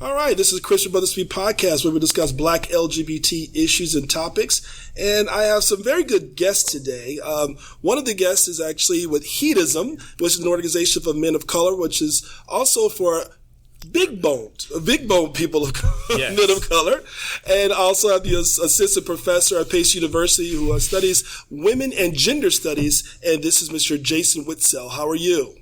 All right, this is Chris from Brothaspeak Podcast, where we discuss Black LGBT issues and topics. And I have some very good guests today. One of the guests is actually with Heetizm, which is an organization for men of color, which is also for big bone people of yes. men of color. And also have the assistant professor at Pace University who studies women and gender studies. And this is Mr. Jason Whitesel. How are you?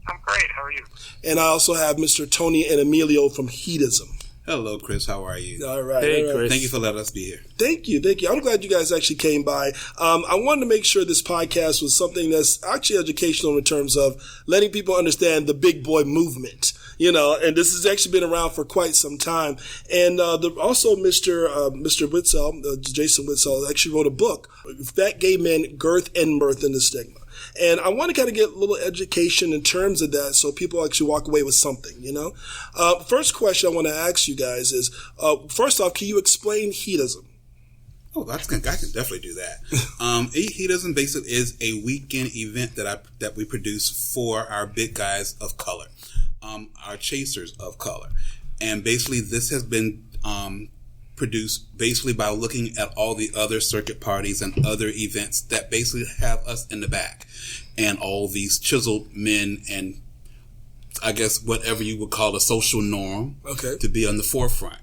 I'm great. How are you? And I also have Mr. Tony and Emilio from Heetizm. Hello, Chris. How are you? All right. Hey, all right. Chris. Thank you for letting us be here. Thank you. I'm glad you guys actually came by. I wanted to make sure this podcast was something that's actually educational in terms of letting people understand the big boy movement. And this has actually been around for quite some time. And also Mr. Whitesel, Jason Whitesel, actually wrote a book, Fat Gay Men, Girth, and Mirth and the Stigma. And I want to kind of get a little education in terms of that so people actually walk away with something, First question I want to ask you guys is, first off, can you explain Heetizm? Oh, I can definitely do that. Heetizm basically is a weekend event that we produce for our big guys of color, our chasers of color. And basically this has been produced basically by looking at all the other circuit parties and other events that basically have us in the back, and all these chiseled men and I guess whatever you would call a social norm to be on the forefront.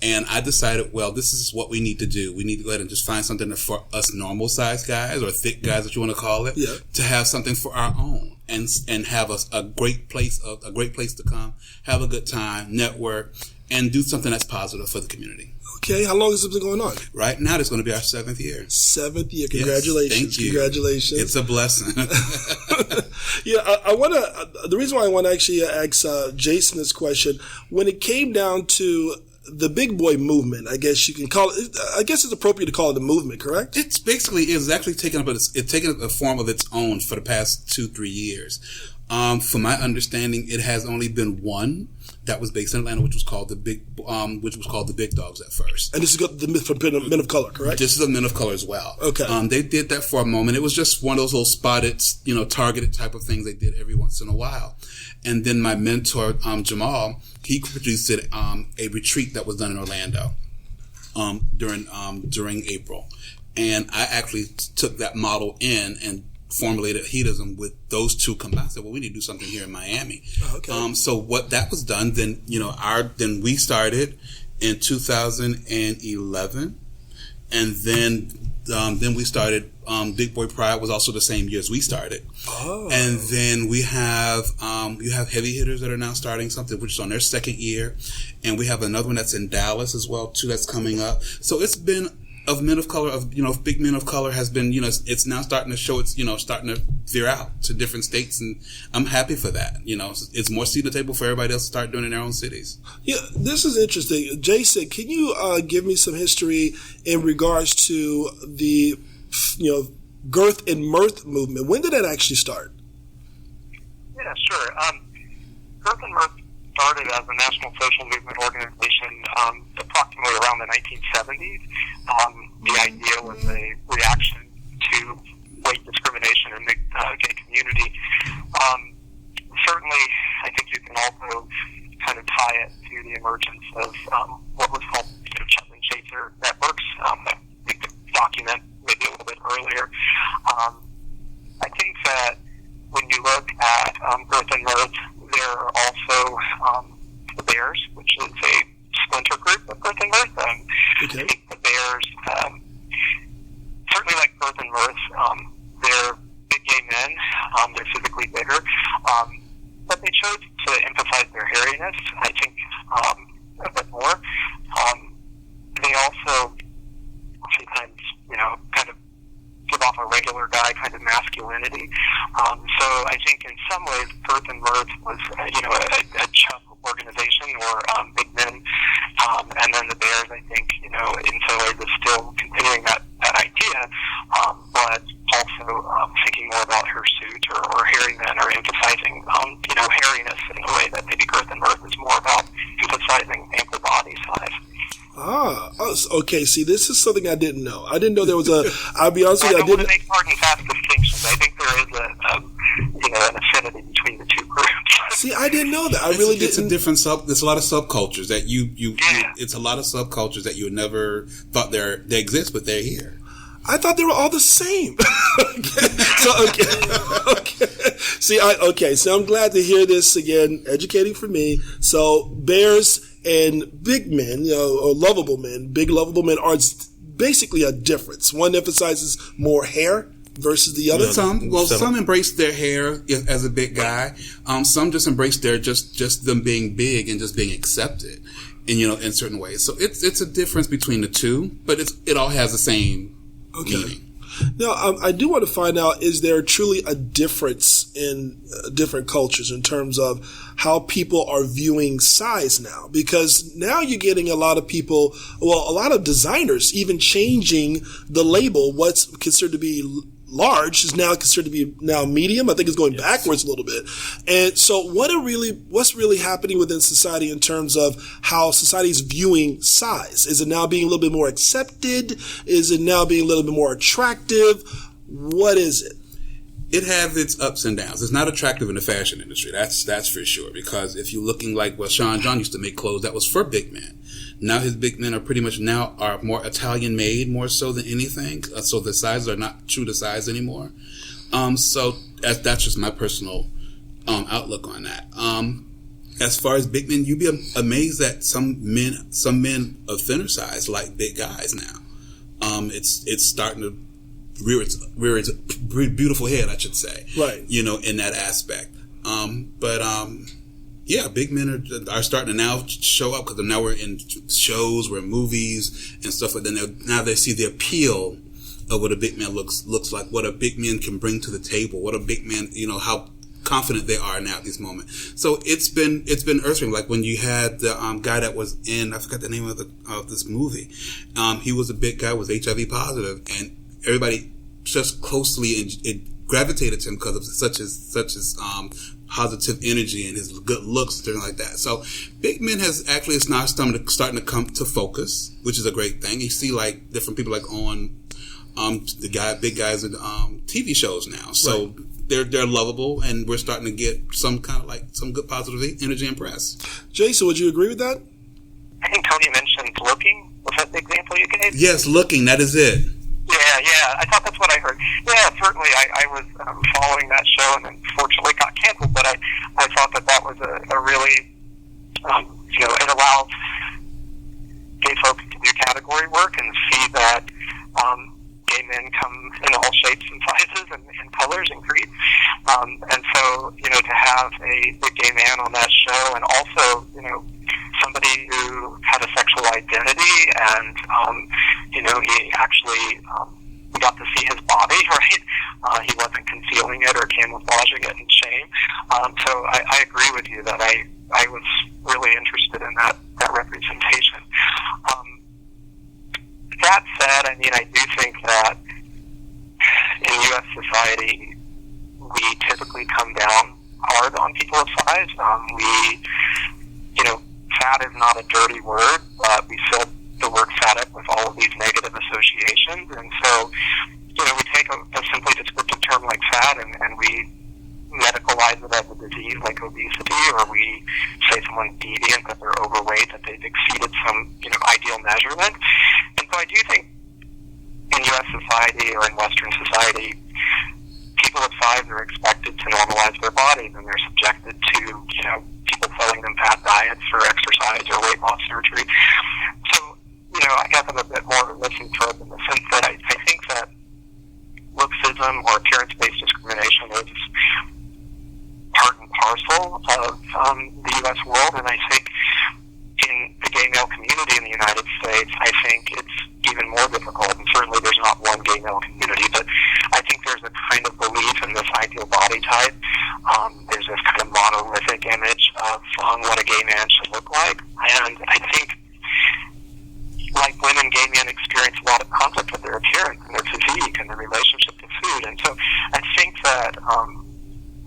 And I decided, well, this is what we need to do. We need to go ahead and just find something for us normal sized guys or thick guys, that you want to call it, to have something for our own and have a great place to come, have a good time, network, and do something that's positive for the community. Okay, how long has it been going on? Right now, it's going to be our 7th year. 7th year, congratulations! Yes, thank you. Congratulations! It's a blessing. I want to. The reason why I want to actually ask Jason this question, when it came down to the big boy movement, I guess you can call it. I guess it's appropriate to call it a movement, correct? It's actually taken a form of its own for the past 2-3 years. From my understanding, it has only been one that was based in Atlanta, which was called the Big Dogs at first. And this is the myth for men of color, correct? This is a men of color as well. Okay. They did that for a moment. It was just one of those little spotted, targeted type of things they did every once in a while. And then my mentor, Jamal, he produced a retreat that was done in Orlando during April. And I actually took that model in and formulated Heetizm with those two combined. I said, well, we need to do something here in Miami. Okay. So what that was done, then we started in 2011, and then we started. Big Boy Pride was also the same year as we started. Oh. And then we have Heavy Hitters that are now starting something, which is on their 2nd year, and we have another one that's in Dallas as well too. That's coming up. So it's been. Of men of color, big men of color has been, it's now starting to show starting to veer out to different states, and I'm happy for that. It's more seat at the table for everybody else to start doing it in their own cities. Yeah, this is interesting. Jason, can you give me some history in regards to the, Girth and Mirth movement? When did that actually start? Yeah, sure. Girth and Mirth started as a national social movement organization approximately around the 1970s. The idea was a reaction to weight discrimination in the gay community. Certainly, I think you can also kind of tie it to the emergence of what was called Chetland Chaser networks that we could document maybe a little bit earlier. I think that when you look at Girth and Mirth, there are also the Bears, which is a splinter group of Girth and Mirth. I think the Bears, certainly like Girth and Mirth, they're big gay men. They're physically bigger, but they chose to emphasize their hairiness, I think, a bit more. They also sometimes, kind of give off a regular guy kind of masculinity. So I think in some ways, Girth and Mirth was, a chub organization or big men. And then the Bears, I think, in some ways is still continuing that idea, but also thinking more about hirsute or hairy men, or emphasizing, hairiness in a way that maybe Girth and Mirth is more about emphasizing ample body size. Okay. See, this is something I didn't know. I didn't know there was I'll be honest with you, I didn't. Want to make hard and fast distinctions. I think there is an affinity between the two groups. See, I didn't know that. I really didn't. It's a different there's a lot of subcultures that it's a lot of subcultures that you never thought they exist, but they're here. I thought they were all the same. Okay. See, so I'm glad to hear this again, educating for me. So bears and big men, or lovable men, big lovable men are basically a difference. One emphasizes more hair versus the other. Some embrace their hair as a big guy. Some just embrace their just them being big and just being accepted, and in certain ways. So it's a difference between the two, but it all has the same meaning. Now, I do want to find out, is there truly a difference in different cultures in terms of how people are viewing size now? Because now you're getting a lot of people, a lot of designers even changing the label. What's considered to be large is now considered to be now medium. I think it's going backwards a little bit. And so what's really happening within society in terms of how society is viewing size? Is it now being a little bit more accepted? Is it now being a little bit more attractive? What is it? It has its ups and downs. It's not attractive in the fashion industry. That's for sure. Because if you're looking like Sean John used to make clothes that was for big men. Now his big men are pretty much are more Italian made more so than anything. So the sizes are not true to size anymore. So that's just my personal outlook on that. As far as big men, you'd be amazed that some men of thinner size like big guys now. It's starting to rear its beautiful head, I should say. Right. In that aspect. Big men are starting to now show up because now we're in shows, we're in movies and stuff like that. Now they see the appeal of what a big man looks like, what a big man can bring to the table, what a big man, how confident they are now at this moment. So it's been earthing. Like when you had the guy that was in, I forgot the name of this movie. He was a big guy, was HIV positive, and everybody just closely gravitated to him because of such as positive energy and his good looks and things like that. So big men is now starting to come to focus, which is a great thing. You see like different people like on big guys in TV shows now. So right. They're lovable, and we're starting to get some kind of like some good positive energy and press. Jason, would you agree with that? I think Tony mentioned looking. Was that the example you gave? Yes, looking. That is it. Yeah. I thought that's what I heard. Yeah, certainly. I was following that show and unfortunately got canceled, but I thought that was a really, it allows gay folks to do category work and see that gay men come in all shapes and sizes and colors and creeds. And so, to have a big gay man on that show and also, somebody who had a sexual identity and, he actually we got to see his body, right? He wasn't concealing it or camouflaging it in shame. So I agree with you that I was really interested in that representation. That said, I do think that in U.S. society, we typically come down hard on people of size. Fat is not a dirty word, but we fill the word fat up with all of these negative associations. And so, we take a simply descriptive term like fat and we medicalize it as a disease like obesity, or we say someone's deviant, that they're overweight, that they've exceeded some, ideal measurement. And so I do think in U.S. society or in Western society, people of size are expected to normalize their bodies, and they're subjected to, people selling them fat diets for exercise or weight loss surgery. So, I guess I'm a bit more misanthrope in the sense that I think that looksism or appearance-based discrimination is part and parcel of the U.S. world, and I think in the gay male community in the United States, I think it's even more difficult, and certainly there's not one gay male community, but I think there's a kind of belief in this ideal body type. There's this kind of monolithic image of what a gay man should look like, and I think like women, gay men experience a lot of conflict with their appearance and their physique and their relationship to food, and so I think that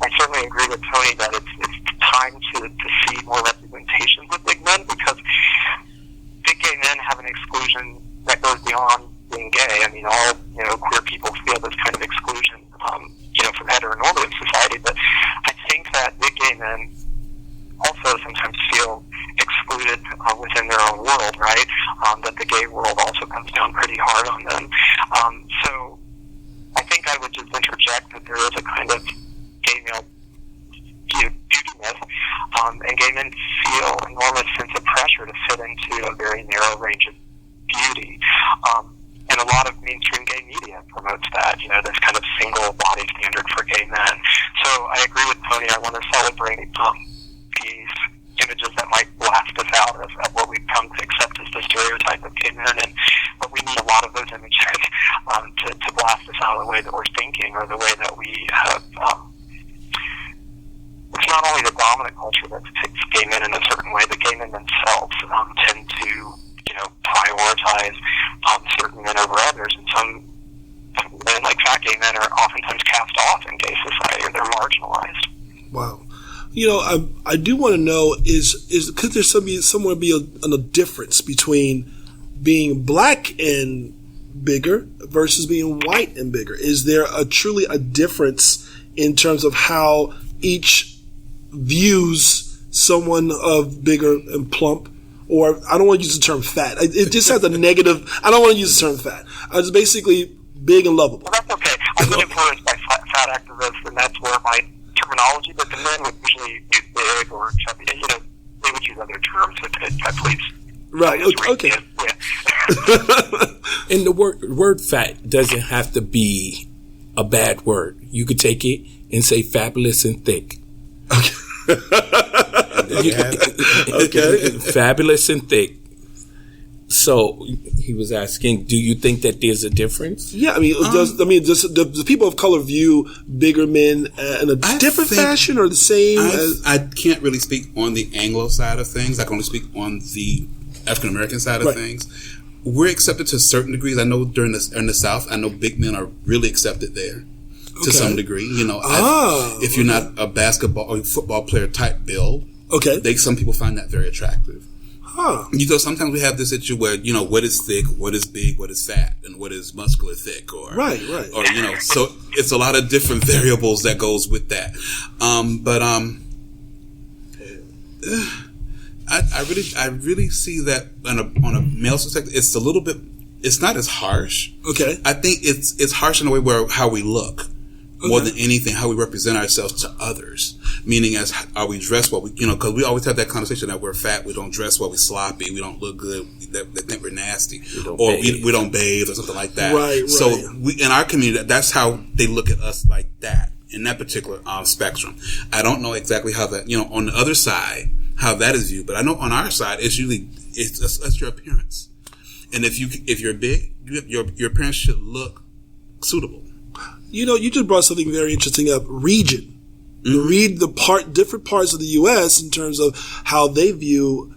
I certainly agree with Tony that it's time to see more representations of big men, because big gay men have an exclusion that goes beyond being gay. All queer people feel this kind of exclusion, from heteronormative society. But I think that big gay men secluded within their own world, right? That the gay world also comes down pretty hard on them. So I think I would just interject that there is a kind of gay male beauty myth, and gay men feel an enormous sense of pressure to fit into a very narrow range of beauty. And a lot of mainstream gay media promotes that, this kind of single body standard for gay men. So I agree with Tony. I want to celebrate these images that might blast us out of what we've come to accept as the stereotype of gay men, but we need a lot of those images to blast us out of the way that we're thinking or the way that we have. It's not only the dominant culture that depicts gay men in a certain way, but gay men themselves tend to, prioritize certain men over others, and some men, like fat gay men, are oftentimes cast off in gay society, or they're marginalized. Wow. I do want to know is could there somewhere be a difference between being black and bigger versus being white and bigger? Is there truly a difference in terms of how each views someone of bigger and plump? Or I don't want to use the term fat. It just has a negative. I don't want to use the term fat. It's basically big and lovable. Well, that's okay. I've been influenced by fat activists, and that's where my terminology, but the men would usually use big or chubby. They would use other terms that please. Right. Okay. Yeah. And the word fat doesn't have to be a bad word. You could take it and say fabulous and thick. Okay. Okay. Fabulous and thick. So he was asking, do you think that there's a difference? Yeah, does people of color view bigger men in a different fashion or the same? I can't really speak on the Anglo side of things. I can only speak on the African American side of things. We're accepted to certain degrees. I know in the South, I know big men are really accepted there to some degree. If you're not a basketball or football player type build, some people find that very attractive. Huh. Sometimes we have this issue where, what is thick, what is big, what is fat, and what is muscular thick, or right. Or, so it's a lot of different variables that goes with that. I really see that on a male perspective, it's not as harsh. Okay. I think it's harsh in a way where how we look. More than anything, how we represent ourselves to others. Meaning, are we dressed well? Because we always have that conversation that we're fat, we don't dress well, we're sloppy, we don't look good, they think we're nasty, we don't bathe or something like that. Right. So in our community, that's how they look at us, like that, in that particular spectrum. I don't know exactly how that, on the other side, how that is viewed, but I know on our side, it's your appearance, and if you're big, your appearance should look suitable. You just brought something very interesting up. Region. Mm-hmm. Read different parts of the U.S. in terms of how they view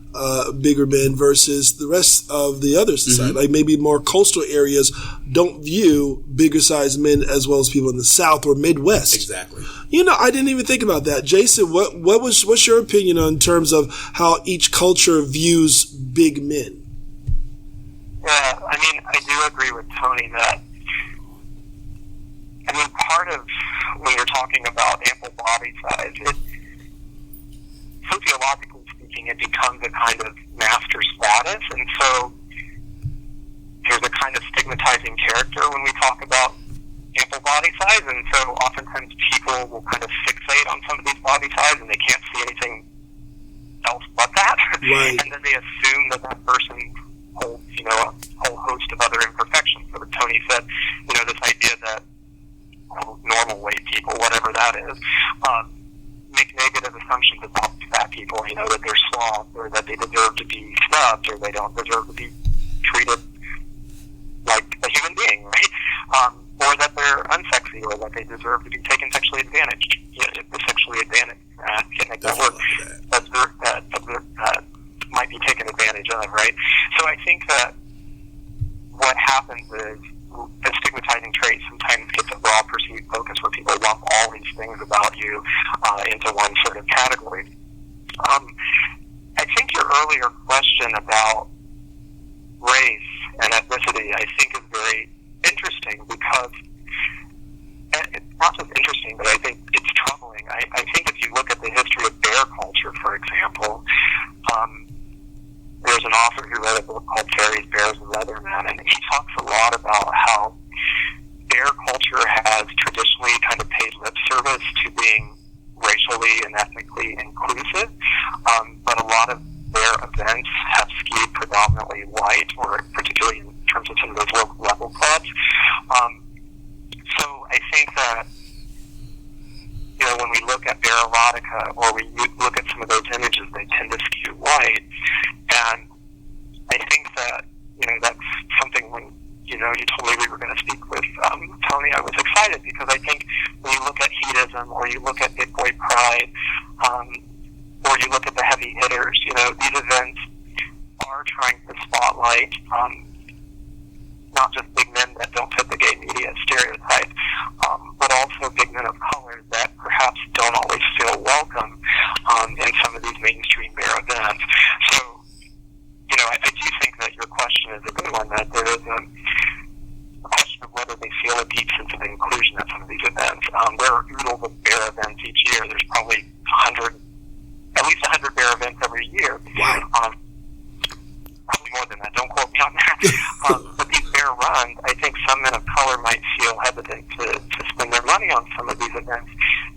bigger men versus the rest of the other society. Mm-hmm. Like maybe more coastal areas don't view bigger sized men as well as people in the South or Midwest. Exactly. I didn't even think about that. Jason, what's your opinion in terms of how each culture views big men? Yeah, I do agree with Tony that. Part of when you're talking about ample body size, sociologically speaking, it becomes a kind of master status, and so there's a kind of stigmatizing character when we talk about ample body size, and so oftentimes people will kind of fixate on somebody's body size, and they can't see anything else but that, right. And then they assume that person holds, a whole host of other imperfections. So Tony said, this idea that normal weight people, whatever that is, make negative assumptions about fat people, that they're sloth, or that they deserve to be snubbed, or they don't deserve to be treated like a human being, right? Or that they're unsexy, or that they deserve to be taken sexually advantage. Sexually advantage. Can't make that word. That might be taken advantage of, right? So I think that what happens is a stigmatizing trait sometimes gets a broad perceived focus where people lump all these things about you into one sort of category. I think your earlier question about race and ethnicity, I think, is very interesting because it's not just interesting, but I think it's troubling. I think if you look at the history of bear culture, for example, there's an author who wrote a book called Fairies, Bears, and Leathermen, and he talks a lot about how bear culture has traditionally kind of paid lip service to being racially and ethnically inclusive, but a lot of their events have skewed predominantly white, or particularly in terms of some of those local level clubs. So I think that, you know, when we look at bear erotica, or we look at some of those images, they tend to skew white. And I think that, you know, that's something when, you know, you told me we were going to speak with Tony, I was excited, because I think when you look at Heetizm, or you look at Big Boy Pride, or you look at the heavy hitters, you know, these events are trying to spotlight not just big men that don't fit the gay media stereotype, but also big men of color that perhaps don't always feel welcome in some of these mainstream bear events. So, you know, I do think that your question is a good one, that there is a question of whether they feel a deep sense of inclusion at some of these events. There are oodles of bear events each year. There's probably at least 100 bear events every year. Wow. Probably more than that. Don't quote me on that. But these bear runs, I think some men of color might feel hesitant to spend their money on some of these events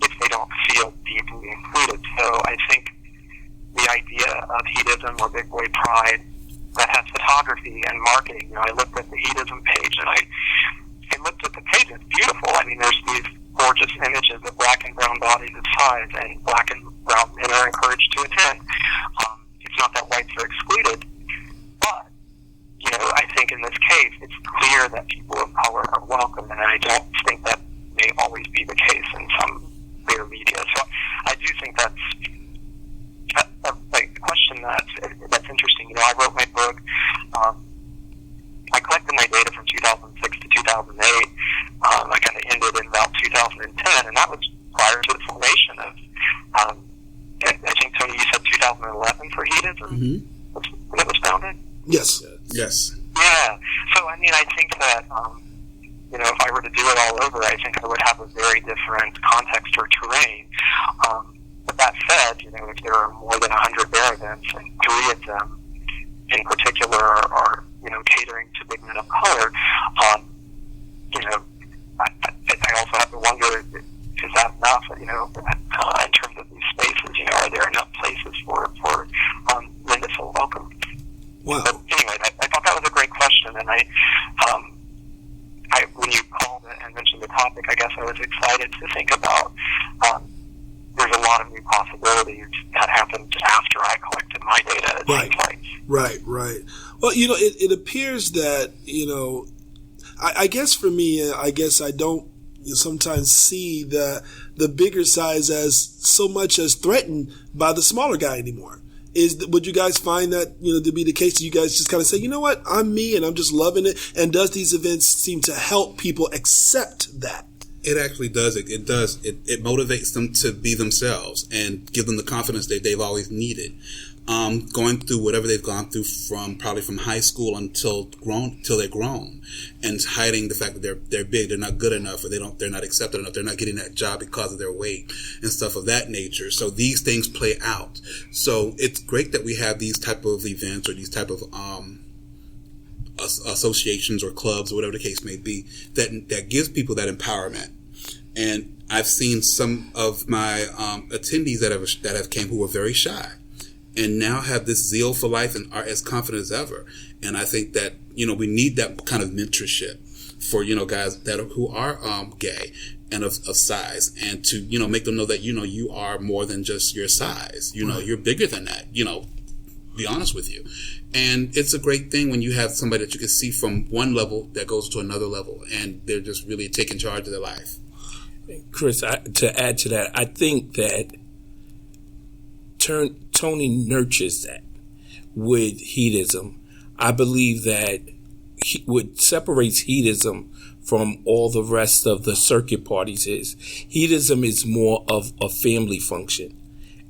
if they don't feel deeply included. So I think the idea of Heetizm or Big Boy Pride that has photography and marketing, you know, I looked at the Heetizm page, and I looked at the page. It's beautiful. I mean, there's these gorgeous images of black and brown bodies of size, and black and brown men are encouraged to attend. It's not that whites are excluded, but, you know, I think in this case, it's clear that people of color are welcome, and I don't think that may always be the case in some bear media. So I do think that's a question that's interesting. You know, I wrote my book. I collected my data from 2006 to 2008. I kind of ended in about 2010, and that was prior to the formation of, I think, Tony, you said 2011 for Heetizm? Mm-hmm. When it was founded? Yes. Yes. Yeah. So, I mean, I think that, you know, if I were to do it all over, I think I would have a very different context or terrain. But that said, you know, if there are more than 100 bear events, and 3 of them in particular are you know, catering to big men of color, you know, I also have to wonder, is that enough, you know, in terms of these spaces, you know, are there enough places for men to feel welcome? Wow. But anyway, I thought that was a great question, and I when you called it and mentioned the topic, I guess I was excited to think about, there's a lot of new possibilities that happened after I collected my data. Right. Well, you know, it appears that, you know, I guess for me, I guess I don't sometimes see the bigger size as so much as threatened by the smaller guy anymore. Would you guys find that, you know, to be the case? Do you guys just kind of say, you know what, I'm me and I'm just loving it? And does these events seem to help people accept that? It actually does. It does. It motivates them to be themselves and give them the confidence that they've always needed. Going through whatever they've gone through from high school until they're grown, and hiding the fact that they're big, they're not good enough, or they're not accepted enough, they're not getting that job because of their weight and stuff of that nature. So these things play out. So it's great that we have these type of events or these type of associations or clubs or whatever the case may be that gives people that empowerment. And I've seen some of my attendees that have came who were very shy, and now have this zeal for life and are as confident as ever. And I think that, you know, we need that kind of mentorship for, you know, guys who are gay and of size, and to, you know, make them know that, you know, you are more than just your size. You know, you're bigger than that, you know, be honest with you. And it's a great thing when you have somebody that you can see from one level that goes to another level, and they're just really taking charge of their life. Chris, to add to that, I think that Tony nurtures that with Heetizm. I believe that what separates Heetizm from all the rest of the circuit parties is Heetizm is more of a family function.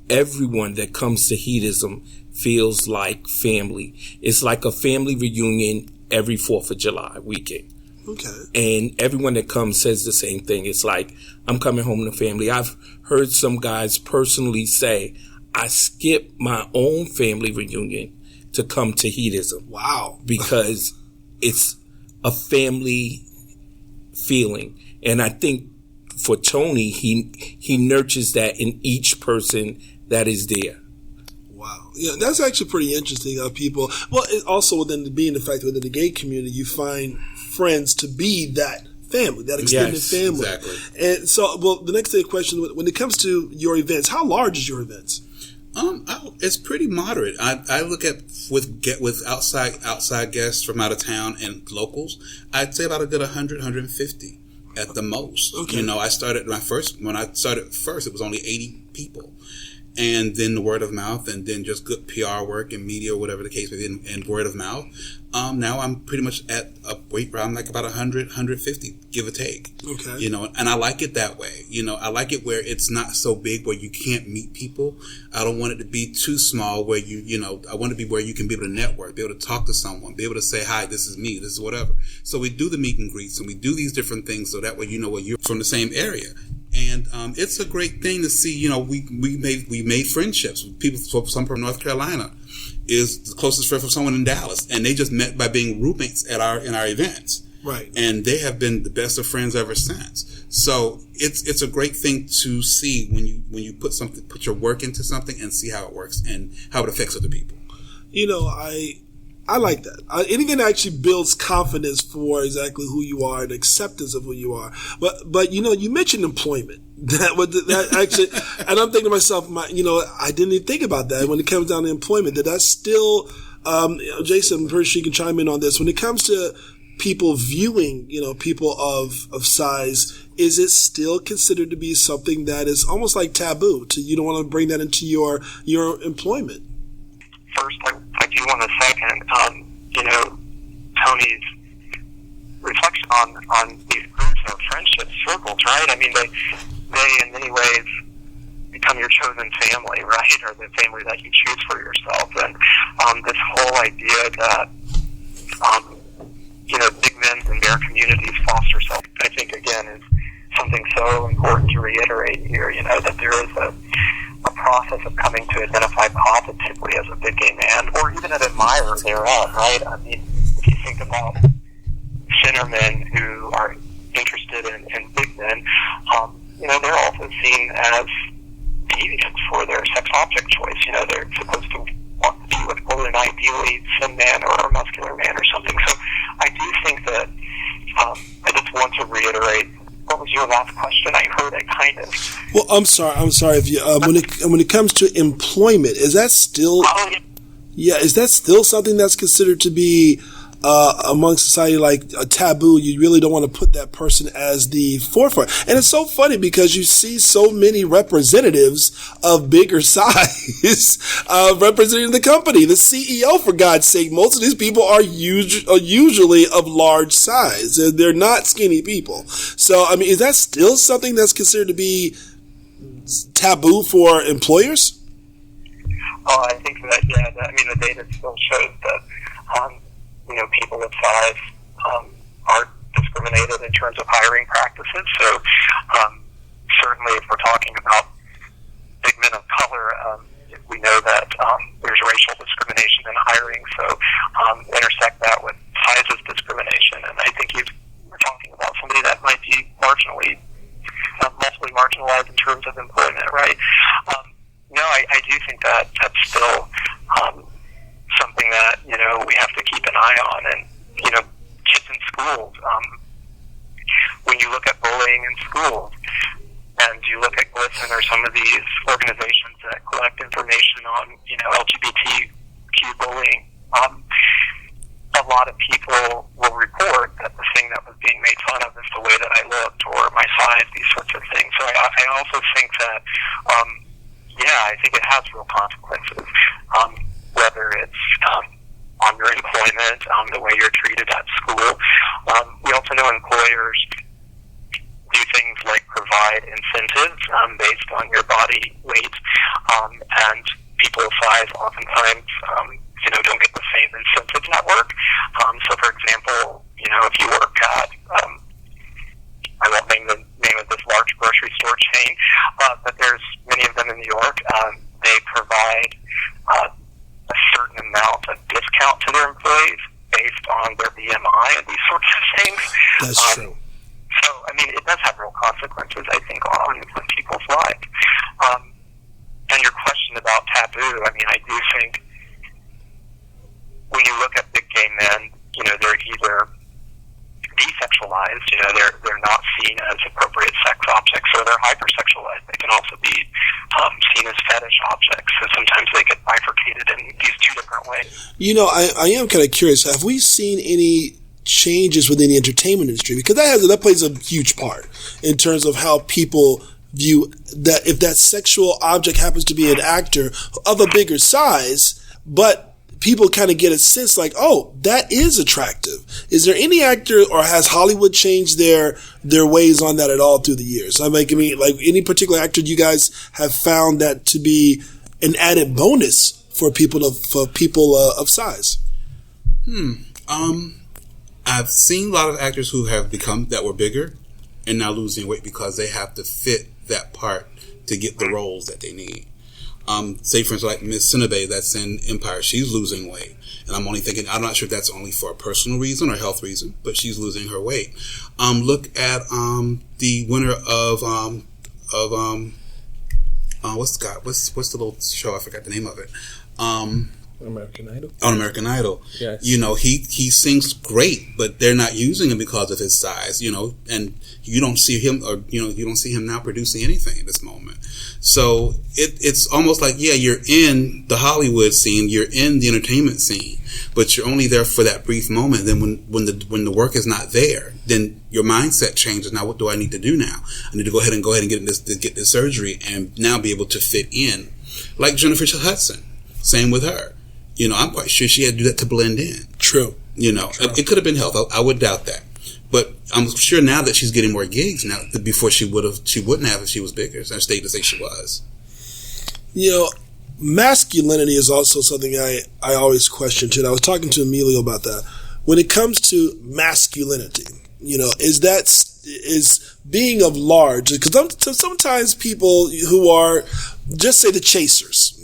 Everyone that comes to Heetizm feels like family. It's like a family reunion every 4th of July weekend. Okay. And everyone that comes says the same thing. It's like, I'm coming home to family. I've heard some guys personally say, I skipped my own family reunion to come to Heetizm. Wow. Because it's a family feeling. And I think for Tony, he nurtures that in each person that is there. Wow. Yeah, that's actually pretty interesting. People, well, also within being the fact that within the gay community, you find friends to be that family, that extended family. Exactly. And so, well, the next question, when it comes to your events, how large is your events? It's pretty moderate. I look at with outside guests from out of town and locals, I'd say about a good 100, 150 at the most. Okay. You know, when I started first, it was only 80 people. And then the word of mouth, and then just good PR work and media, or whatever the case may be, and word of mouth. Now I'm pretty much at a weight around like about 100, 150, give or take. Okay. You know, and I like it that way. You know, I like it where it's not so big where you can't meet people. I don't want it to be too small where I want it to be where you can be able to network, be able to talk to someone, be able to say, hi, this is me, this is whatever. So we do the meet and greets and we do these different things so that way you know what you're from the same area. And it's a great thing to see. You know, we made friendships with people. Some from North Carolina is the closest friend from someone in Dallas, and they just met by being roommates in our events. Right. And they have been the best of friends ever since. So it's a great thing to see when you put your work into something and see how it works and how it affects other people. You know, I like that. Anything that actually builds confidence for exactly who you are and acceptance of who you are. But you know, you mentioned employment. That actually, and I'm thinking to myself, I didn't even think about that when it comes down to employment. That's still, Jason, I'm pretty sure you can chime in on this. When it comes to people viewing, people of size, is it still considered to be something that is almost like taboo? You don't want to bring that into your employment? First, I do want to second, Tony's reflection on these groups of friendship circles, right? I mean, they in many ways become your chosen family, right? Or the family that you choose for yourself. And this whole idea that, big men in their communities foster self, I think, again, is something so important to reiterate here, that there is a process of coming to identify positively as a big gay man, or even an admirer thereof, right? I mean, if you think about centermen who are interested in big men, they're also seen as deviants for their sex object choice. They're supposed to want to be with an ideally thin man or a muscular man or something. So I do think that I just want to reiterate. What was your last question? I heard it kind of. Well, I'm sorry. If you when it comes to employment, is that still? Is that still something that's considered to be among society like a taboo? You really don't want to put that person as the forefront. And it's so funny because you see so many representatives of bigger size representing the company. The CEO, for God's sake, most of these people are usually of large size. They're not skinny people. So, I mean, is that still something that's considered to be taboo for employers? Oh, I think that, the data still shows that, people of size are discriminated in terms of hiring practices. So certainly if we're talking about big men of color, we know that there's racial discrimination in hiring. So intersect that with sizes discrimination. And I think we're talking about somebody that might be multiply marginalized in terms of employment, right? I do think that that's still something that, we have to keep an eye on. And, kids in schools, when you look at bullying in schools and you look at GLSEN or some of these organizations that collect information on, LGBTQ bullying, a lot of people will report that the thing that was being made fun of is the way that I looked or my size, these sorts of things. So I also think that, I think it has real consequences, whether it's on your employment, the way you're treated at school. We also know employers do things like provide incentives based on your body weight, and people of size oftentimes, don't get the same incentive network. So, for example, if you work at, I won't name the name of this large grocery store chain, but there's many of them in New York. They provide a certain amount of discount to their employees based on their BMI and these sorts of things. That's true. So, I mean, it does have real consequences, I think, on people's lives. And your question about taboo, I mean, I do think when you look at big gay men, you know, they're either desexualized, you know, they're not seen as appropriate sex objects, or they're hypersexualized. They can also be seen as fetish objects. So sometimes they get bifurcated in these two different ways. You know, I am kind of curious. Have we seen any changes within the entertainment industry? Because that plays a huge part in terms of how people view that. If that sexual object happens to be an actor of a bigger size, but people kind of get a sense like, oh, that is attractive. Is there any actor, or has Hollywood changed their ways on that at all through the years? I mean, like any particular actor you guys have found that to be an added bonus for people of size? I've seen a lot of actors who have that were bigger and now losing weight because they have to fit that part to get the roles that they need. Say, for instance, like Miss Cinnabe that's in Empire, she's losing weight. And I'm only thinking, I'm not sure if that's only for a personal reason or health reason, but she's losing her weight. Look at the winner of what's the little show? I forgot the name of it. American Idol. On American Idol. Yes. You know, he sings great, but they're not using him because of his size, you know, and you don't see him, or, you know, you don't see him now producing anything at this moment. So it's almost like, yeah, you're in the Hollywood scene, you're in the entertainment scene, but you're only there for that brief moment. Then when the work is not there, then your mindset changes. Now, what do I need to do now? I need to go ahead and get this surgery and now be able to fit in. Like Jennifer Hudson, same with her. You know, I'm quite sure she had to do that to blend in. True. You know, it could have been health. I would doubt that. But I'm sure now that she's getting more gigs now, before she wouldn't have if she was bigger. So I stayed to say she was. You know, masculinity is also something I always question too. And I was talking to Emilio about that. When it comes to masculinity, you know, is being of large, because sometimes people who are, just say the chasers,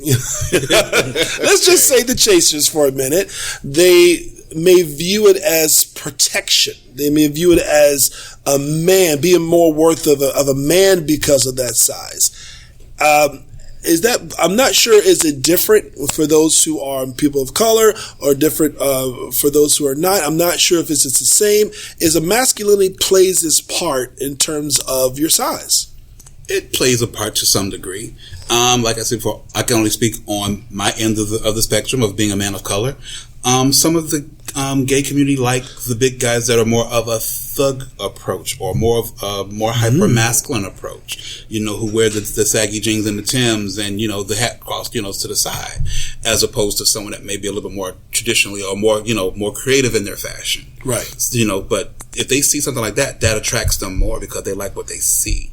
let's just say the chasers for a minute, they may view it as protection. They may view it as a man, being more worth of a man because of that size. I'm not sure, is it different for those who are people of color, or different for those who are not? I'm not sure if it's the same. Is a masculinity plays its part in terms of your size? It plays a part to some degree. Like I said before, I can only speak on my end of the spectrum of being a man of color. Some of the gay community like the big guys that are more of a thug approach, or more of a more hyper masculine approach. You know, who wear the saggy jeans and the Timbs, and, you know, the hat crossed, you know, to the side, as opposed to someone that may be a little bit more traditionally, or more, you know, more creative in their fashion. Right. You know, but if they see something like that, that attracts them more because they like what they see.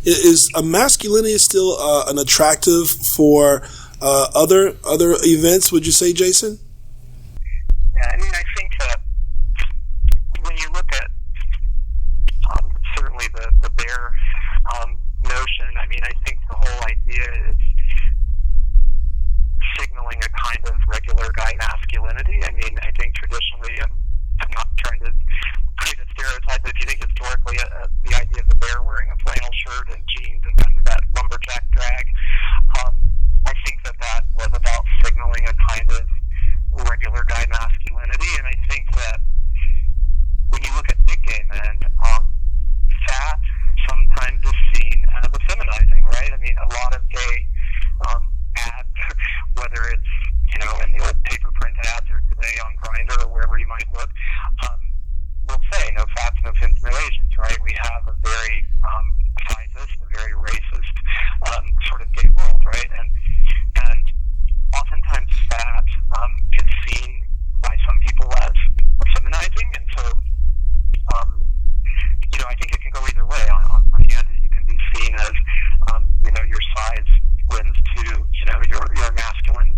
Is a masculinity still an attractive for other events, would you say, Jason? Yeah, I mean, I think that when you look at certainly the bear notion, I mean, I think the whole idea is signaling a kind of regular guy masculinity. I mean, I think traditionally, I'm not trying to create a stereotype, but if you think historically, the idea of the bear wearing a flannel shirt and jeans and kind of that lumberjack drag, I think that was about signaling a kind of regular guy masculinity. And I think that when you look at big gay men, fat sometimes is seen as effeminizing, right? I mean, a lot of gay ads, whether it's, you know, in the old paper print ads or today on Grindr or wherever you might look, will say no fats, no fins, no Asians, right? We have a very sizist, a very racist sort of gay world, right? And oftentimes fat is seen by some people as feminizing, and so you know, I think it can go either way. On one hand, you can be seen as you know, your size lends to, you know, your masculine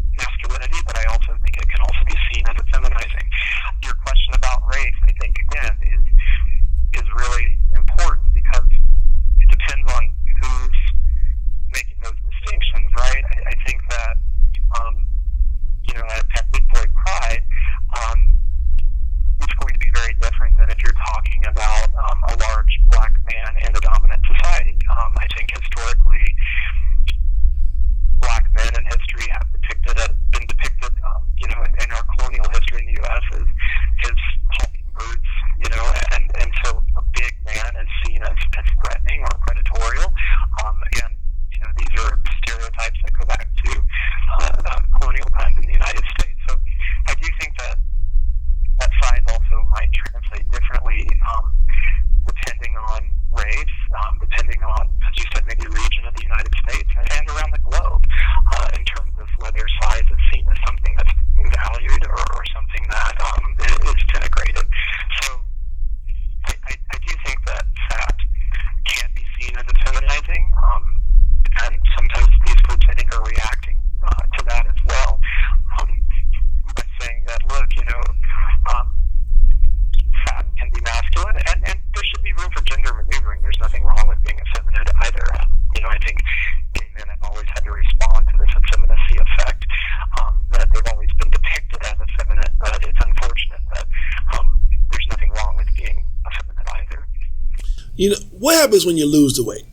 what happens when you lose the weight?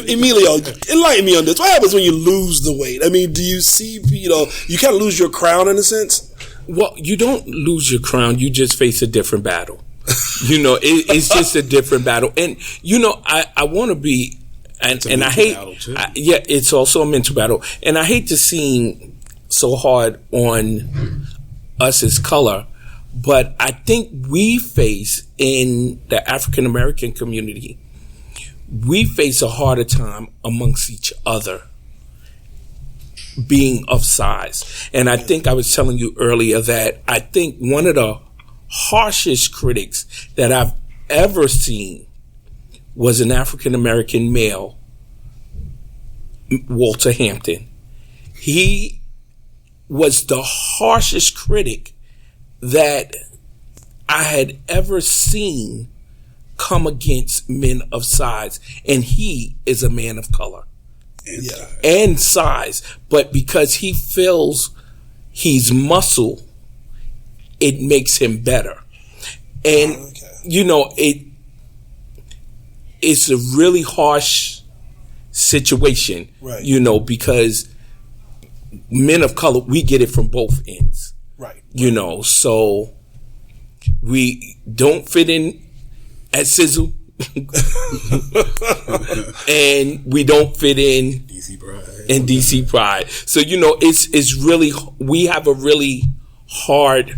Emilio, enlighten me on this. What happens when you lose the weight? I mean, do you see, you kind of lose your crown in a sense? Well, you don't lose your crown. You just face a different battle. It's just a different battle. And, I want to be, and I hate, it's also a mental battle. And I hate to seem so hard on us as color, but I think we face, in the African American community, we face a harder time amongst each other being of size. And I think I was telling you earlier that I think one of the harshest critics that I've ever seen was an African American male, Walter Hampton. He was the harshest critic that I had ever seen come against men of size, and he is a man of color and size, but because he feels he's muscle, it makes him better. And it's a really harsh situation, right? Because men of color, we get it from both ends, right? So we don't fit in at Sizzle, and we don't fit in DC Pride. So it's really, we have a really hard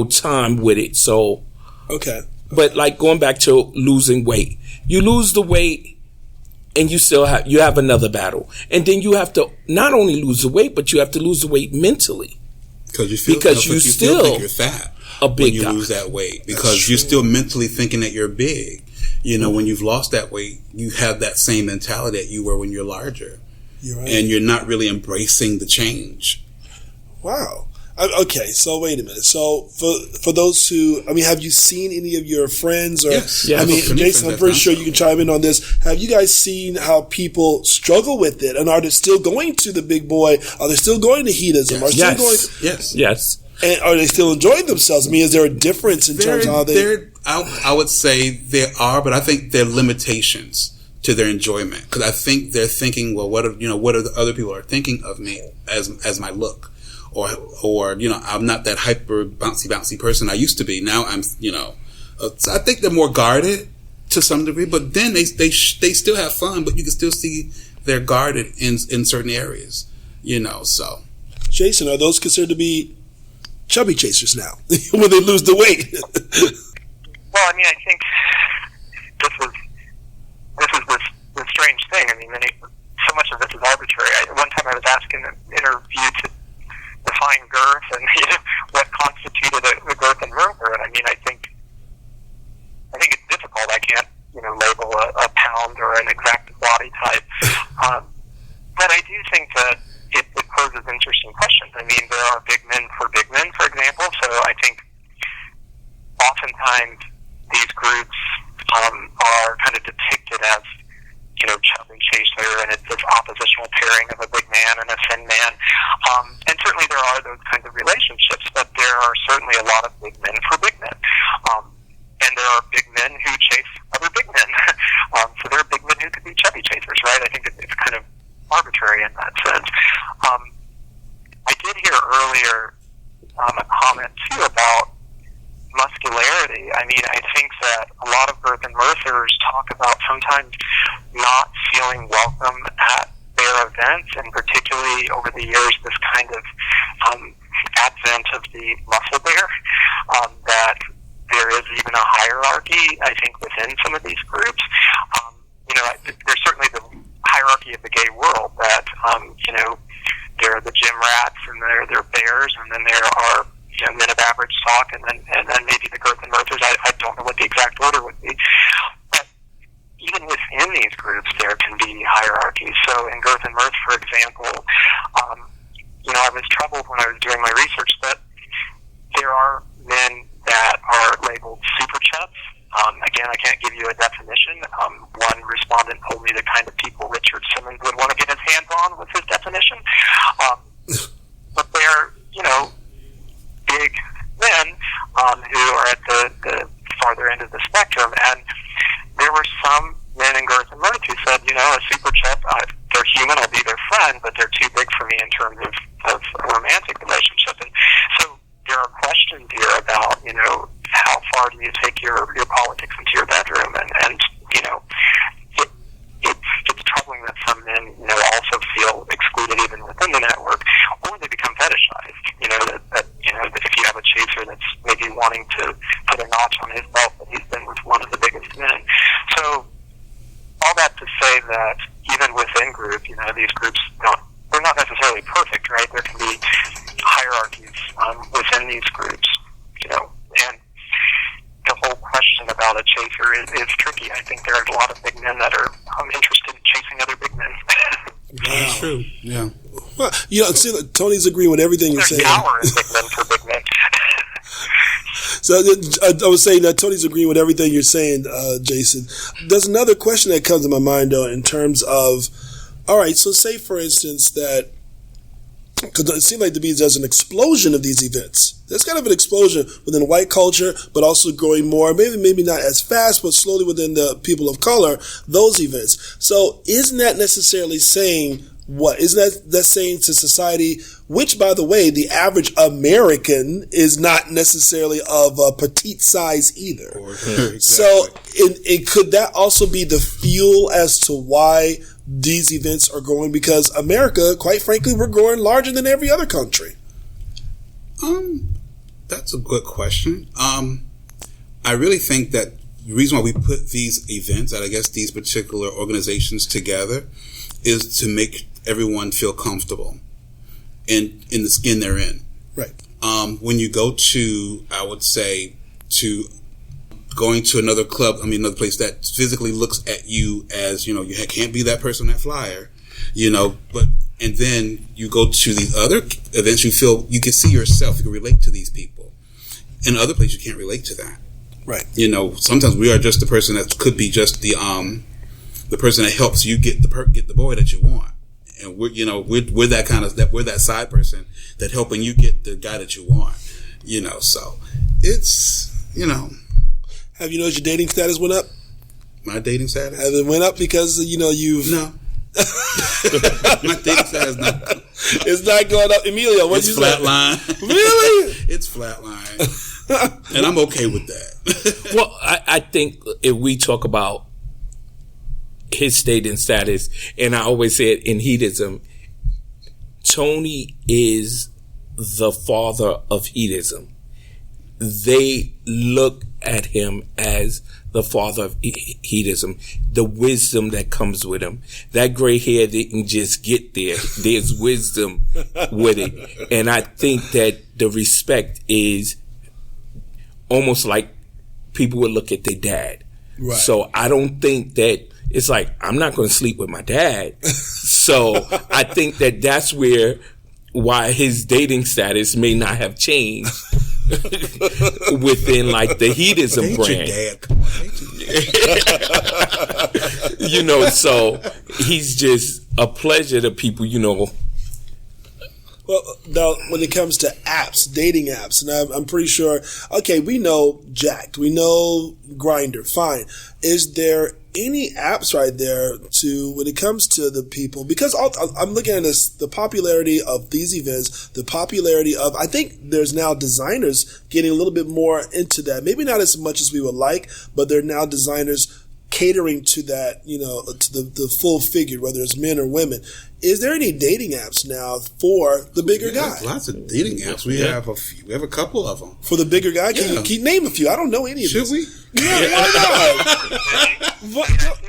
time with it. So but like going back to losing weight, you lose the weight and you have another battle, and then you have to not only lose the weight, but you have to lose the weight mentally, because you still think you're fat when you lose that weight, because you're still mentally thinking that you're big. When you've lost that weight, you have that same mentality that you were when you're larger. You're right. And you're not really embracing the change. Wow. Okay, so wait a minute. So for those who, have you seen any of your friends or? Yes. Jason, I'm pretty sure you can chime in on this. Have you guys seen how people struggle with it, and are they still going to the big boy? Are they still going to Heetizm? Yes. And are they still enjoying themselves? Is there a difference in terms of how they? I would say there are, but I think there are limitations to their enjoyment, because I think they're thinking, well, what are the other people are thinking of me as my look, or I'm not that hyper bouncy person I used to be. Now I'm so I think they're more guarded to some degree, but then they still have fun, but you can still see they're guarded in certain areas. So Jason, are those considered to be chubby chasers now when they lose the weight? Well, I think this is the strange thing. So much of this is arbitrary. One time I was asked in an interview to define girth and what constituted a girth and murmur, and I think it's difficult. I can't label a pound or an exact body type, but I do think that it poses interesting questions. There are big men, for example. So I think oftentimes these groups are kind of depicted as, chubby chaser, and it's this oppositional pairing of a big man and a thin man. And certainly there are those kinds of relationships, but there are certainly a lot of big men for big men. And there are big men who chase other big men. So there are big men who could be chubby chasers, right? I think it's kind of arbitrary in that sense. I did hear earlier a comment too about muscularity. I think that a lot of girth and mirthers talk about sometimes not feeling welcome at their events, and particularly over the years, this kind of advent of the muscle bear, that there is even a hierarchy, I think, within some of these groups. There's certainly the hierarchy of the gay world that, there are the gym rats, and there are bears, and then there are men of average stock, and then maybe the girth and mirthers. I don't know what the exact order would be. But even within these groups, there can be hierarchies. So in girth and mirth, for example, I was troubled when I was doing my research that there are men that are labeled super chubs. Again, I can't give you a definition. One respondent told me the kind of people Richard Simmons would want to get his hands on with his definition. But they're, big men who are at the farther end of the spectrum. in terms of a romantic relationship. And so there are questions here about, you know, how far do you take your politics into your bedroom, and you know, it's troubling that some men, you know, also feel excluded even within the network, or they become fetishized. You know, that you know, that if you have a chaser that's maybe wanting to put a notch on his belt, that he's been with one of the biggest men. So all that to say that even within group, you know, these groups they're not necessarily perfect, right? There can be hierarchies within these groups, you know, and the whole question about a chaser is tricky. I think there are a lot of big men that are interested in chasing other big men. That's true. Yeah. Well, you know, see, Tony's agreeing with everything you're saying. There's power in big men for big men. So I was saying that Tony's agreeing with everything you're saying, Jason. There's another question that comes to my mind, though, in terms of, all right, so say, for instance, that, because it seems like there's an explosion of these events. There's kind of an explosion within white culture, but also growing more, maybe not as fast, but slowly within the people of color, those events. So isn't that necessarily saying what? Isn't that saying to society, which, by the way, the average American is not necessarily of a petite size either. Exactly. So could that also be the fuel as to why these events are growing? Because America, quite frankly, we're growing larger than every other country. That's a good question. I really think that the reason why we put these events, and I guess these particular organizations together, is to make everyone feel comfortable in the skin they're in. Right. When you go to, I would say, to going to another club, another place that physically looks at you as, you know, you can't be that person on that flyer, you know, and then you go to these other events, you can see yourself, you can relate to these people. In other places, you can't relate to that. Right. You know, sometimes we are just the person that could be just the person that helps you get the boy that you want. And we're that kind of, we're that side person that helping you get the guy that you want, you know, so it's, you know. Have you noticed your dating status went up? My dating status? Has it went up because, you know, you've... No. My dating status no. It's not going up. Emilio, what's you say? It's flatline. Really? It's flatline. And I'm okay with that. Well, I think if we talk about his dating status, and I always say it in Heetizm, Tony is the father of Heetizm. They look at him as the father of Heetizm, the wisdom that comes with him. That gray hair didn't just get there. There's wisdom with it. And I think that the respect is almost like people would look at their dad. Right. So I don't think that it's like, I'm not going to sleep with my dad. So I think that that's why his dating status may not have changed within like the Heetizm brand. Your dad. Come on, you know, so he's just a pleasure to people, you know. Well, now, when it comes to apps, dating apps, and I'm pretty sure, okay, we know Jack'd, we know Grindr, fine. Is there any apps right there when it comes to the people? Because I'm looking at this, the popularity of these events, the popularity of, I think there's now designers getting a little bit more into that. Maybe not as much as we would like, but there are now designers catering to that, you know, to the full figure, whether it's men or women. Is there any dating apps now for the bigger guy? Lots of dating apps. We have a few. We have a couple of them for the bigger guy. Can you name a few? I don't know any of them. Should we? Yeah, why not?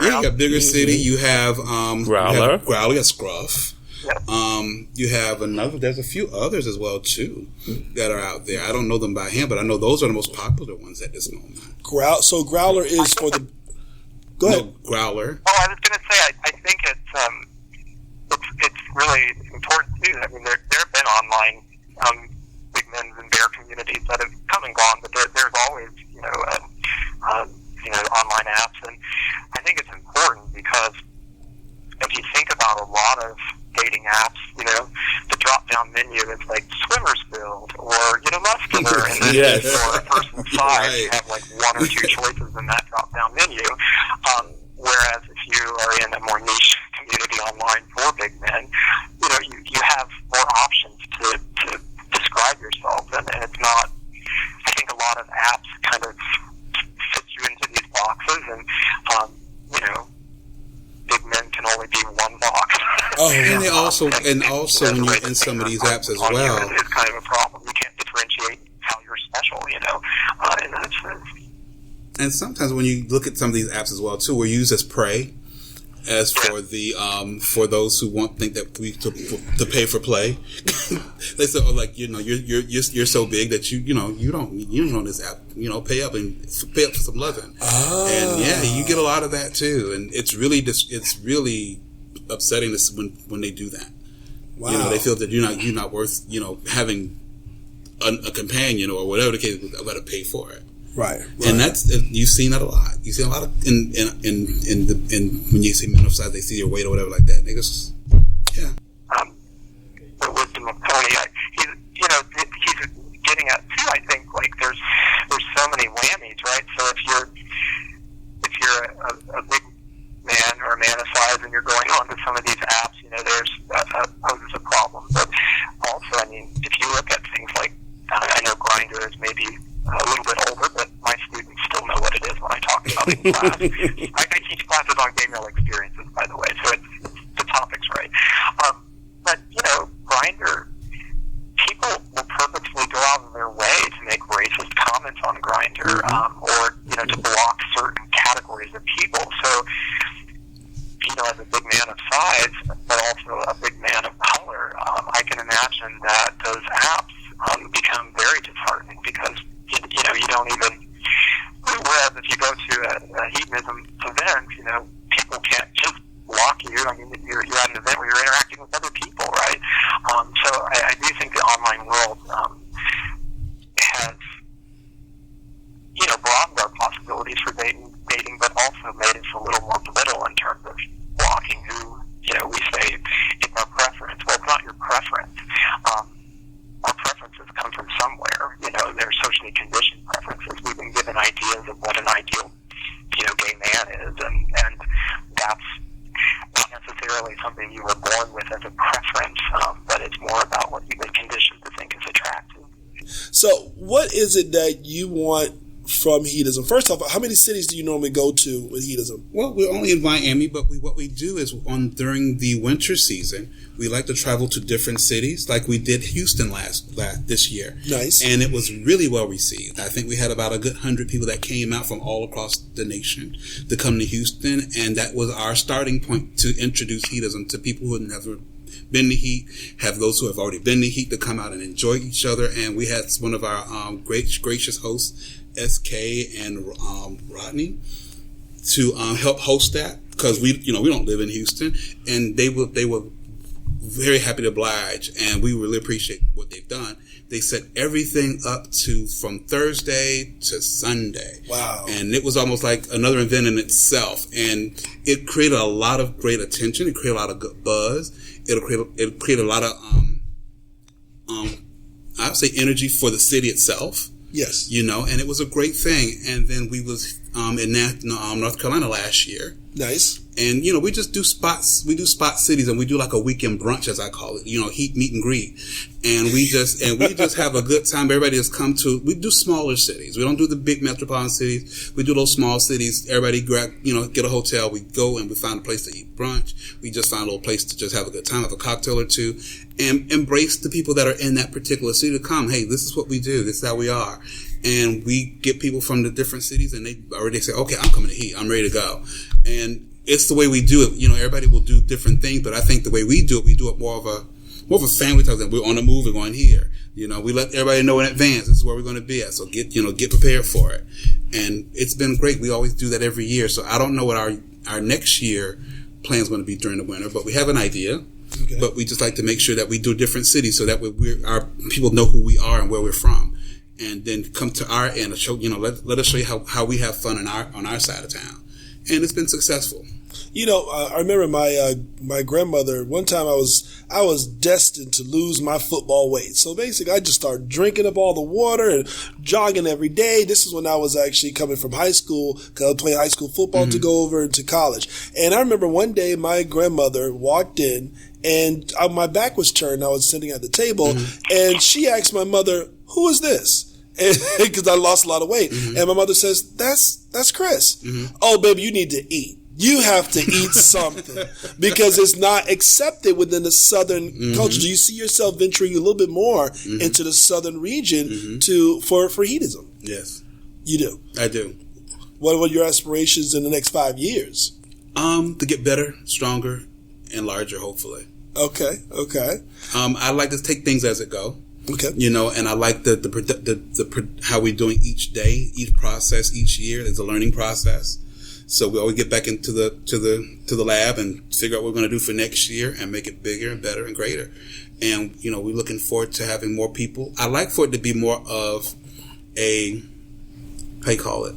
You got Bigger City. You have Growler. Growler. You got Scruff. You have another. There's a few others as well too that are out there. I don't know them by hand, but I know those are the most popular ones at this moment. So Growler is for the. Go ahead. No, Growler. Oh, I was going to say, I think it's really important too. I mean, there have been online big men's and bear communities that have come and gone, but there's always online apps, and I think it's important because if you think about a lot of dating apps, you know, the drop-down menu is like swimmer's build or, you know, muscular, and then for a person's size, you have like one or two choices in that drop-down menu. Whereas if you are in a more niche community online for big men, also when you're in some of these apps as well, it's kind of a problem. You can't differentiate how you're special, in that sense. And sometimes when you look at some of these apps as well, too, we're used as prey. As for the for those who think that we to pay for play, they say, you're so big that you don't on this app, pay up for some loving. And you get a lot of that too, and it's really upsetting when they do that. Wow. They feel that you're not worth having a companion or whatever the case. I got to pay for it. Right. And you've seen that a lot. You see a lot of in when you see men of size, they see your weight or whatever like that. They just, the wisdom of Tony, he's getting at too. I think there's so many whammies, right? So if you're a big man or a man of size and you're going on to some of these apps, that poses a problem. But also, if you look at things like, I know Grindr is maybe a little bit older, but my students still know what it is when I talk about it in class. I teach classes on gay male experiences, by the way, so it's the topic's right. But, Grindr, people will purposely go out of their way to make racist comments on Grindr, or, to block certain categories of people. So, as a big man of size, but also a big man of color, I can imagine that those apps become very disheartening because you don't even. Whereas if you go to a hedonism event, people can't just block you. You're at an event where you're interacting with other people, right? So I do think the online world has, broadened our possibilities for dating, but also made us a little more brittle in terms of blocking who, we say it's our preference. Well, it's not your preference. Our preferences come from somewhere. They're socially conditioned preferences. We've been given ideas of what an ideal, gay man is, and that's not necessarily something you were born with as a preference, but it's more about what you've been conditioned to think is attractive. So, what is it that you want from Heetizm? First off, how many cities do you normally go to with Heetizm? Well, we're only in Miami, but what we do is during the winter season, we like to travel to different cities, like we did Houston this year. Nice. And it was really well received. I think we had about a good 100 people that came out from all across the nation to come to Houston, and that was our starting point to introduce Heetizm to people who had never been to Heat, have those who have already been to Heat to come out and enjoy each other. And we had one of our gracious hosts, SK and Rodney, to help host that, because we don't live in Houston, and they were very happy to oblige, and we really appreciate what they've done. They set everything up from Thursday to Sunday. Wow. And it was almost like another event in itself, and it created a lot of great attention. It created a lot of good buzz. It created a lot of I would say energy for the city itself. Yes. And it was a great thing. And then we was in North Carolina last year. Nice. And, we just do spots. We do spot cities, and we do like a weekend brunch, as I call it, Heat meet and greet. And we just have a good time. Everybody has come to, we do smaller cities. We don't do the big metropolitan cities. We do those small cities. Everybody get a hotel. We go and we find a place to eat brunch. We just find a little place to just have a good time, have a cocktail or two, and embrace the people that are in that particular city to come. Hey, this is what we do. This is how we are. And we get people from the different cities, and they already say, okay, I'm coming to Heat. I'm ready to go. And it's the way we do it. Everybody will do different things, but I think the way we do it more of a family type thing. We're on the move. We're going here. We let everybody know in advance. This is where we're going to be at. So get prepared for it. And it's been great. We always do that every year. So I don't know what our next year plan is going to be during the winter, but we have an idea. Okay. But we just like to make sure that we do different cities so that our people know who we are and where we're from, and then come to our end and show. Let us show you how we have fun on our side of town, and it's been successful. I remember my grandmother. One time I was destined to lose my football weight. So basically, I just started drinking up all the water and jogging every day. This is when I was actually coming from high school, because I was playing high school football to go over to college. And I remember one day my grandmother walked in, and my back was turned. I was sitting at the table, and she asked my mother, "Who is this?" Because I lost a lot of weight. And my mother says, "That's Chris." "Oh, baby, you need to eat." You have to eat something because it's not accepted within the Southern culture. Do you see yourself venturing a little bit more into the Southern region for Heetizm? Yes. You do? I do. What are your aspirations in the next 5 years? To get better, stronger, and larger, hopefully. Okay. I like to take things as it go. Okay. And I like the how we're doing each day, each process, each year is a learning process. So we always get back into the lab and figure out what we're going to do for next year and make it bigger and better and greater. And we're looking forward to having more people. I like for it to be more of a, how you call it,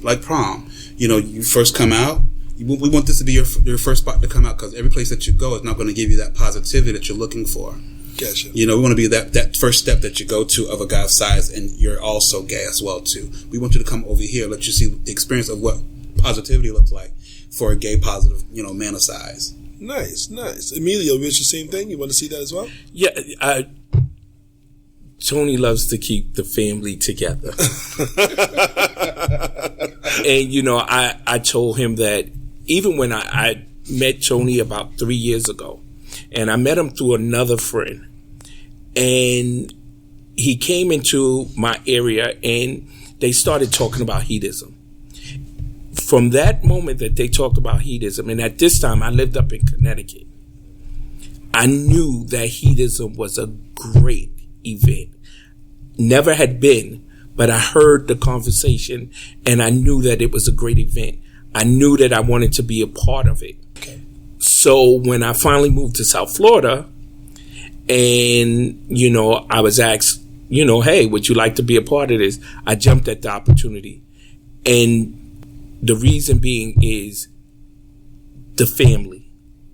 like prom. You first come out. We want this to be your first spot to come out because every place that you go is not going to give you that positivity that you're looking for. Gotcha. We want to be that first step that you go to of a guy of size, and you're also gay as well too. We want you to come over here, let you see the experience of what positivity looks like for a gay positive, man of size. Nice. Emilio, it's the same thing. You want to see that as well? Yeah, Tony loves to keep the family together, and I told him that even when I met Tony about 3 years ago. And I met him through another friend. And he came into my area and they started talking about Heetizm. From that moment that they talked about Heetizm, and at this time I lived up in Connecticut, I knew that Heetizm was a great event. Never had been, but I heard the conversation and I knew that it was a great event. I knew that I wanted to be a part of it. Okay. So when I finally moved to South Florida and, I was asked, hey, would you like to be a part of this? I jumped at the opportunity. And the reason being is the family,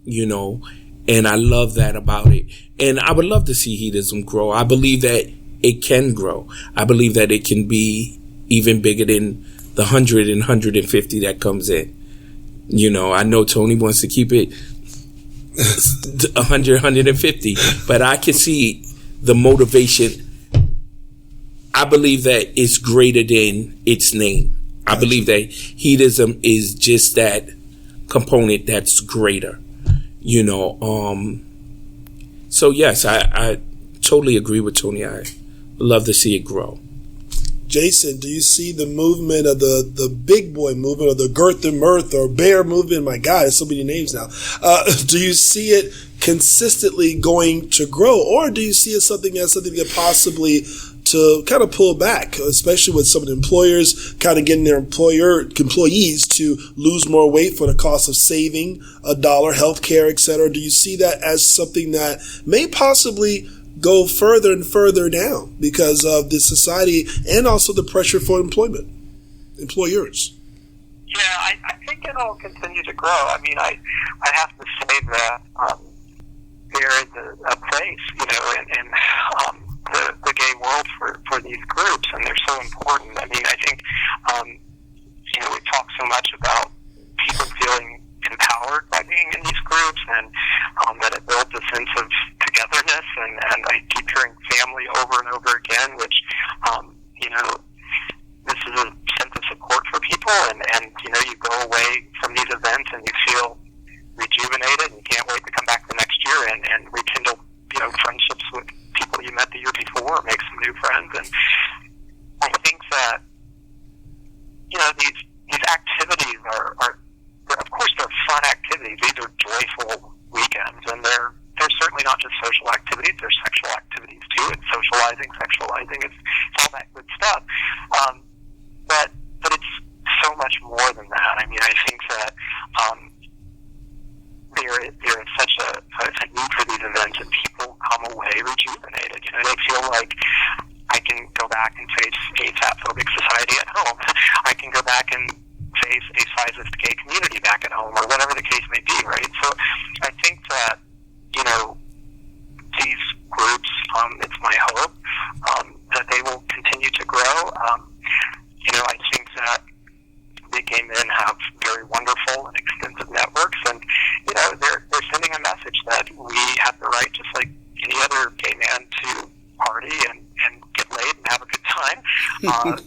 and I love that about it. And I would love to see Heetizm grow. I believe that it can grow. I believe that it can be even bigger than the 100 and 150 that comes in. I know Tony wants to keep it 100, 150, but I can see the motivation. I believe that it's greater than its name. I believe that Heetizm is just that component that's greater, So yes, I totally agree with Tony. I love to see it grow. Jason, do you see the movement of the big boy movement or the Girth and Mirth or Bear movement? My God, there's so many names now. Do you see it consistently going to grow, or do you see it something that possibly to kind of pull back, especially with some of the employers kind of getting their employees to lose more weight for the cost of saving $1, healthcare, et cetera? Do you see that as something that may possibly go further and further down because of the society and also the pressure for employers? Yeah, I think it'll continue to grow. I mean, I have to say that there is a place, in the gay world for these groups, and they're so important. I mean, I think, we talk so much about people feeling empowered by being in these groups, and that it builds a sense of togetherness, and I keep hearing family over and over again, which, this is a sense of support for people, and you go away from these events and you feel rejuvenated, and you can't wait to come back the next year and rekindle, friendships with people you met the year before, make some new friends. And I think that, these activities are of course, they're fun activities. These are joyful weekends, and they're certainly not just social activities. They're sexual activities too. It's socializing, sexualizing. It's all that good stuff. But it's so much more than that. I mean, I think that there is such a need for these events, and people come away rejuvenated. They feel like I can go back and face a fat-phobic society at home. I can go back and face a sizist gay community back at home, or whatever the case may be, right? So I think that, these groups, it's my hope that they will continue to grow. I think that big gay men have very wonderful and extensive networks, and, they're sending a message that we have the right, just like any other gay man, to party and get laid and have a good time.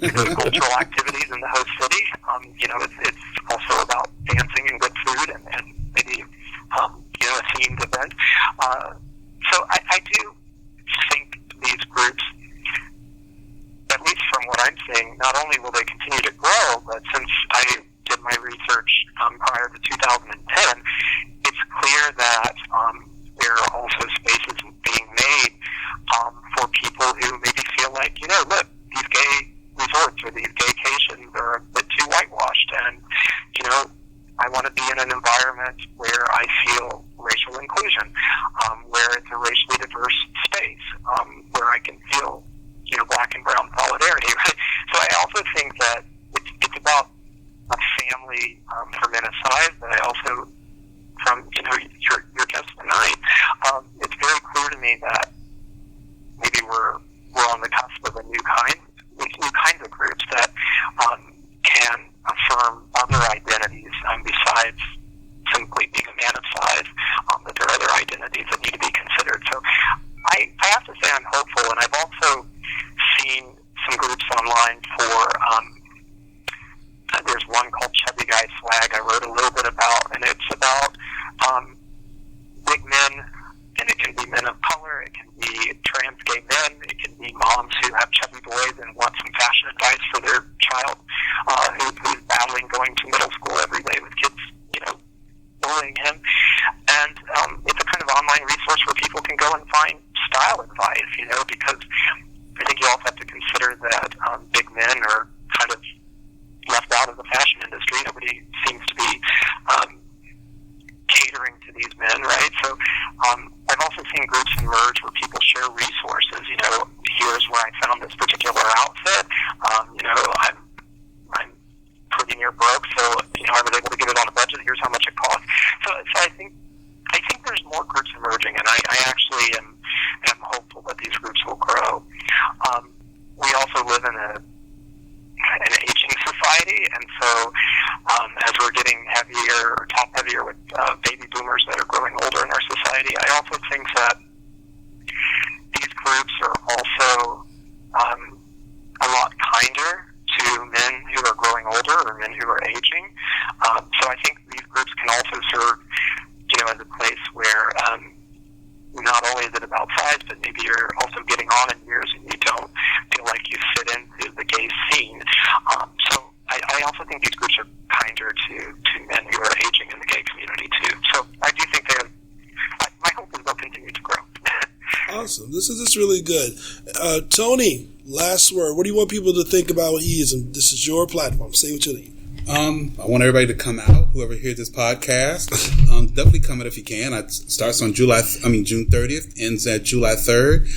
There's cultural activities in the host city. It's also about dancing and good food So I do think these groups, at least from what I'm seeing, not only will they continue to grow, but since I did my research prior to 2010, it's clear that there are also spaces being made for people who maybe feel like, look, these gay resorts or these gaycations are a bit too whitewashed, and, I want to be in an environment where I feel racial inclusion, where it's a racially diverse space, where I can feel, black and brown solidarity, right? So I also think that it's about a family for men aside, but I also, from, your guest tonight, it's very clear to me that maybe we're on the cusp of new kinds of groups that can affirm other identities besides simply being a man of size, that there are other identities that need to be considered. So I have to say I'm hopeful, and I've also seen some groups online for, there's one called Chubby Guy Swag I wrote a little bit about, and it's about big men, and it can be men of color, it can be trans gay men, it can be moms who have chubby boys and want some fashion advice for their child who's battling going to middle school every day with kids, bullying him. And it's a kind of online resource where people can go and find style advice, because I think you also have to consider that big men are kind of left out of the fashion industry. Nobody seems to be catering to these men, right? So I've also seen groups emerge where people share resources. Here's where I found this particular outfit. I'm pretty near broke, so I was able to get it on a budget. Here's how much it costs. So I think there's more groups emerging, and I actually am hopeful that these groups will grow. We also live in an aging society, and so as we're getting heavier or top heavier with baby boomers that are growing older in our society, I also think that these groups are also a lot kinder to men who are growing older or men who are aging. So I think these groups can also serve, as a place where not only is it about size, but maybe you're also getting on in years and you don't feel like you fit into the gay scene. So I also think these groups are kinder to men who are aging in the gay community too. So I do think my hope is they'll continue to grow. Awesome. This is really good. Tony, last word. What do you want people to think about Heetizm? This is your platform. Say what you need. I want everybody to come out, whoever hears this podcast. Definitely come out if you can. It starts on June 30th, ends at July 3rd.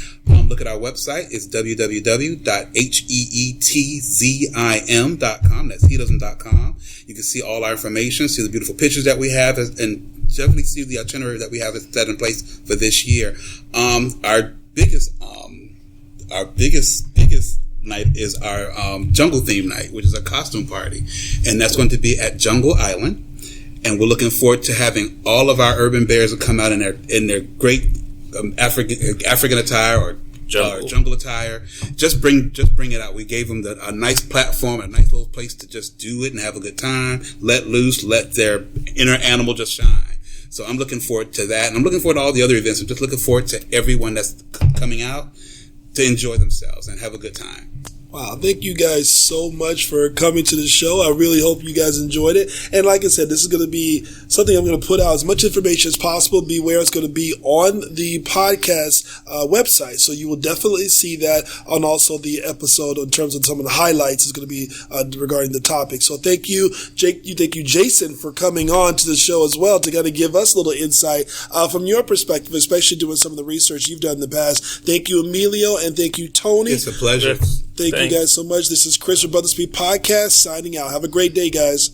Look at our website. It's www.heetizm.com. That's heetizm.com. You can see all our information, see the beautiful pictures that we have, and definitely see the itinerary that we have set in place for this year. Our biggest night is our jungle theme night, which is a costume party, and that's going to be at Jungle Island. And we're looking forward to having all of our urban bears come out in their great African attire or jungle attire. Just bring it out. We gave them a nice platform, a nice little place to just do it and have a good time, let loose, let their inner animal just shine. So I'm looking forward to that, and I'm looking forward to all the other events. I'm just looking forward to everyone that's coming out to enjoy themselves and have a good time. Wow, thank you guys so much for coming to the show. I really hope you guys enjoyed it. And like I said, this is going to be something I'm going to put out as much information as possible. Beware, it's going to be on the podcast website. So you will definitely see that on also the episode in terms of some of the highlights is going to be regarding the topic. So thank you, Jake. Thank you, Jason, for coming on to the show as well to kind of give us a little insight from your perspective, especially doing some of the research you've done in the past. Thank you, Emilio, and thank you, Tony. It's a pleasure. Thank you guys so much. This is Chris from Brothaspeak Podcast signing out. Have a great day, guys.